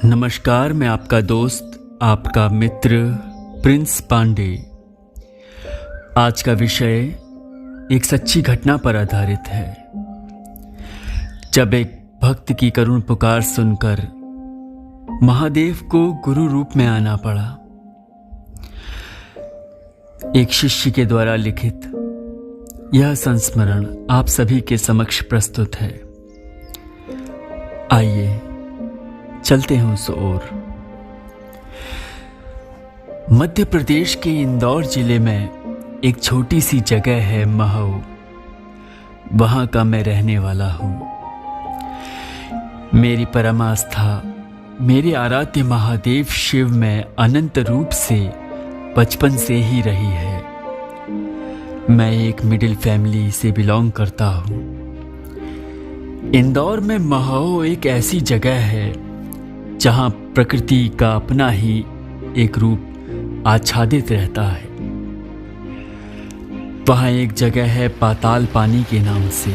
नमस्कार, मैं आपका दोस्त, आपका मित्र प्रिंस पांडे। आज का विषय एक सच्ची घटना पर आधारित है। जब एक भक्त की करुण पुकार सुनकर महादेव को गुरु रूप में आना पड़ा। एक शिष्य के द्वारा लिखित यह संस्मरण आप सभी के समक्ष प्रस्तुत है। आइए चलते हैं उस ओर। मध्य प्रदेश के इंदौर जिले में एक छोटी सी जगह है महू। वहां का मैं रहने वाला हूं। मेरी परम आस्था मेरे आराध्य महादेव शिव में अनंत रूप से बचपन से ही रही है। मैं एक मिडिल फैमिली से बिलोंग करता हूं। इंदौर में महू एक ऐसी जगह है जहां प्रकृति का अपना ही एक रूप आच्छादित रहता है। वहां एक जगह है पाताल पानी के नाम से,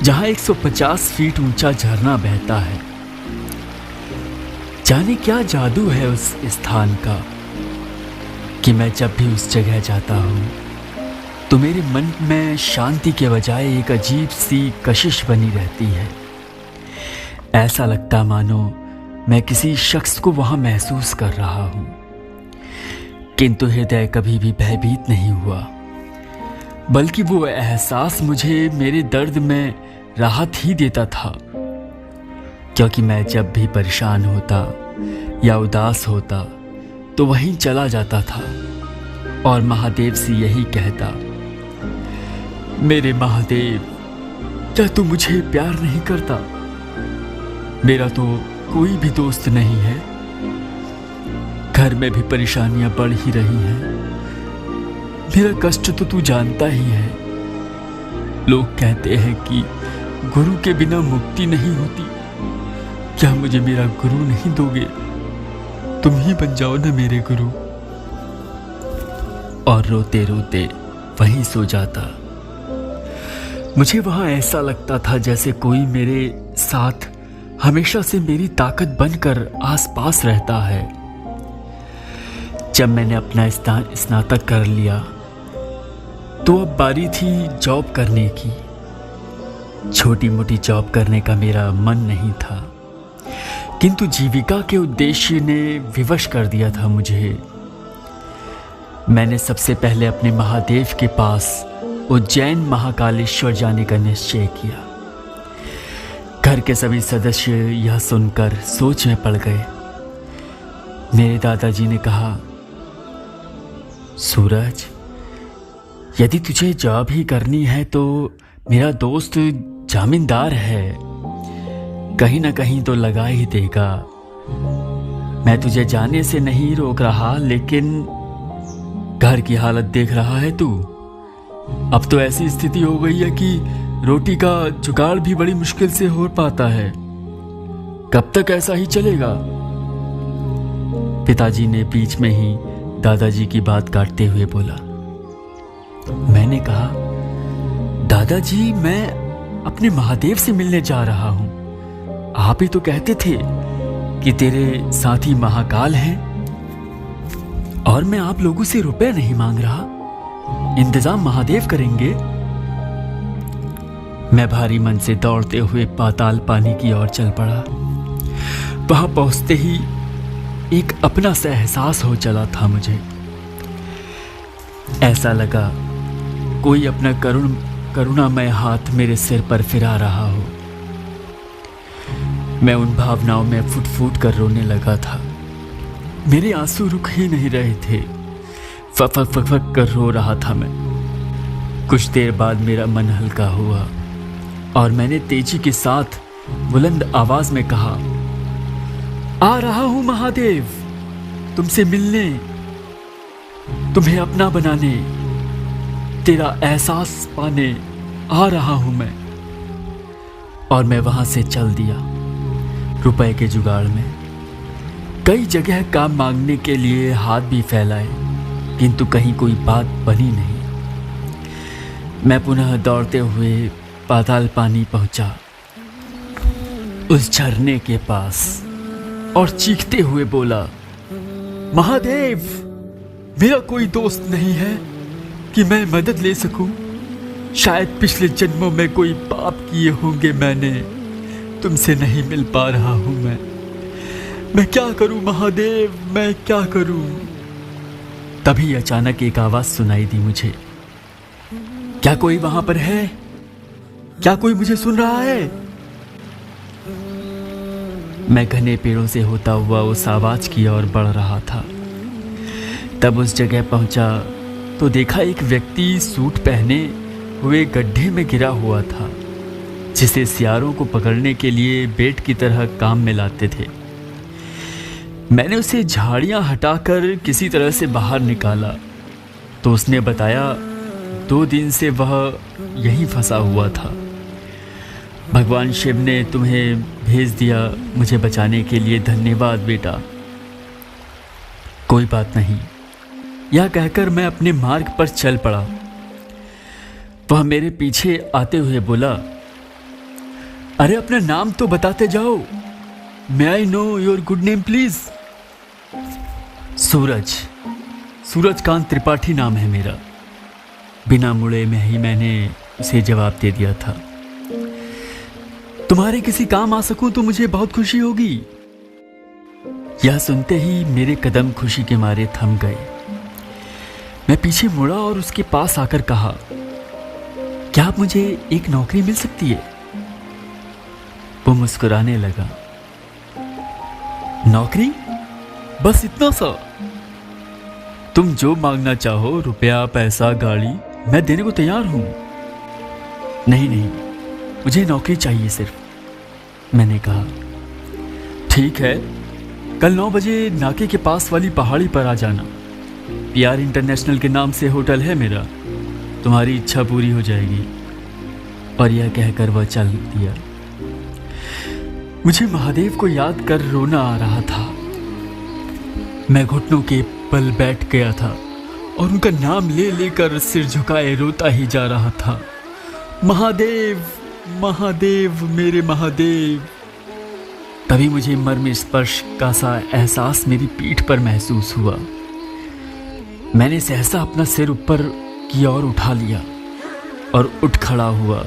जहां 150 फीट ऊंचा झरना बहता है। जाने क्या जादू है उस स्थान का कि मैं जब भी उस जगह जाता हूं तो मेरे मन में शांति के बजाय एक अजीब सी कशिश बनी रहती है। ऐसा लगता मानो मैं किसी शख्स को वहां महसूस कर रहा हूं, किंतु हृदय कभी भी भयभीत नहीं हुआ, बल्कि वो एहसास मुझे मेरे दर्द में राहत ही देता था। क्योंकि मैं जब भी परेशान होता या उदास होता तो वहीं चला जाता था और महादेव से यही कहता, मेरे महादेव, क्या तू मुझे प्यार नहीं करता? मेरा तो कोई भी दोस्त नहीं है। घर में भी परेशानियां बढ़ ही रही हैं। मेरा कष्ट तो तू जानता ही है। लोग कहते हैं कि गुरु के बिना मुक्ति नहीं होती। क्या मुझे मेरा गुरु नहीं दोगे? तुम ही बन जाओ ना मेरे गुरु। और रोते रोते वहीं सो जाता। मुझे वहां ऐसा लगता था जैसे कोई मेरे साथ हमेशा से मेरी ताकत बनकर आसपास रहता है। जब मैंने अपना स्नातक कर लिया तो अब बारी थी जॉब करने की। छोटी मोटी जॉब करने का मेरा मन नहीं था, किंतु जीविका के उद्देश्य ने विवश कर दिया था मुझे। मैंने सबसे पहले अपने महादेव के पास उज्जैन महाकालेश्वर जाने का निश्चय किया। घर के सभी सदस्य यह सुनकर सोच में पड़ गए। मेरे दादाजी ने कहा, सूरज, यदि तुझे जॉब ही करनी है तो मेरा दोस्त जामींदार है, कहीं ना कहीं तो लगा ही देगा। मैं तुझे जाने से नहीं रोक रहा, लेकिन घर की हालत देख रहा है तू। अब तो ऐसी स्थिति हो गई है कि रोटी का जुगाड़ भी बड़ी मुश्किल से हो पाता है। कब तक ऐसा ही चलेगा? पिताजी ने बीच में ही दादाजी की बात काटते हुए बोला। मैंने कहा, दादाजी, मैं अपने महादेव से मिलने जा रहा हूं। आप ही तो कहते थे कि तेरे साथी महाकाल हैं, और मैं आप लोगों से रुपए नहीं मांग रहा। इंतजाम महादेव करेंगे। मैं भारी मन से दौड़ते हुए पाताल पानी की ओर चल पड़ा। वहां पहुंचते ही एक अपना सा एहसास हो चला था मुझे। ऐसा लगा कोई अपना करुणामय हाथ मेरे सिर पर फिरा रहा हो। मैं उन भावनाओं में फुट फुट कर रोने लगा था। मेरे आंसू रुक ही नहीं रहे थे। फक फक फक फक कर रो रहा था मैं। कुछ देर बाद मेरा मन हल्का हुआ और मैंने तेजी के साथ बुलंद आवाज में कहा, आ रहा हूं महादेव, तुमसे मिलने, तुम्हें अपना बनाने, तेरा एहसास पाने आ रहा हूं मैं। और मैं वहां से चल दिया रुपए के जुगाड़ में। कई जगह काम मांगने के लिए हाथ भी फैलाए, किंतु कहीं कोई बात बनी नहीं। मैं पुनः दौड़ते हुए पाताल पानी पहुंचा। उस झरने के पास और चीखते हुए बोला, महादेव, मेरा कोई दोस्त नहीं है कि मैं मदद ले सकूं। शायद पिछले जन्मों में कोई पाप किए होंगे मैंने, तुमसे नहीं मिल पा रहा हूं मैं क्या करूं महादेव, मैं क्या करूं। तभी अचानक एक आवाज सुनाई दी मुझे। क्या कोई वहां पर है? क्या कोई मुझे सुन रहा है? मैं घने पेड़ों से होता हुआ उस आवाज की ओर बढ़ रहा था। तब उस जगह पहुंचा तो देखा एक व्यक्ति सूट पहने हुए गड्ढे में गिरा हुआ था, जिसे सियारों को पकड़ने के लिए बेट की तरह काम में लाते थे। मैंने उसे झाड़ियां हटाकर किसी तरह से बाहर निकाला तो उसने बताया 2 दिन से वह यहीं फंसा हुआ था। भगवान शिव ने तुम्हें भेज दिया मुझे बचाने के लिए, धन्यवाद बेटा। कोई बात नहीं, यह कहकर मैं अपने मार्ग पर चल पड़ा। वह मेरे पीछे आते हुए बोला, अरे अपना नाम तो बताते जाओ। May I know your good name please? Surajkant Tripathi नाम है मेरा। बिना मुड़े में ही मैंने उसे जवाब दे दिया था। तुम्हारे किसी काम आ सकूं तो मुझे बहुत खुशी होगी। यह सुनते ही मेरे कदम खुशी के मारे थम गए। मैं पीछे मुड़ा और उसके पास आकर कहा, क्या आप मुझे एक नौकरी मिल सकती है? वो मुस्कुराने लगा। नौकरी? बस इतना सा? तुम जो मांगना चाहो, रुपया, पैसा, गाड़ी, मैं देने को तैयार हूं। नहीं, मुझे नौकरी चाहिए सिर्फ। मैंने कहा, ठीक है, कल 9 बजे नाके के पास वाली पहाड़ी पर आ जाना। PR इंटरनेशनल के नाम से होटल है मेरा, तुम्हारी इच्छा पूरी हो जाएगी। और यह कहकर वह चल दिया। मुझे महादेव को याद कर रोना आ रहा था। मैं घुटनों के बल बैठ गया था और उनका नाम ले लेकर सिर झुकाए रोता ही जा रहा था। महादेव, महादेव, मेरे महादेव। तभी मुझे मर्म स्पर्श का सा एहसास मेरी पीठ पर महसूस हुआ। मैंने सहसा अपना सिर ऊपर की ओर उठा लिया और उठ खड़ा हुआ।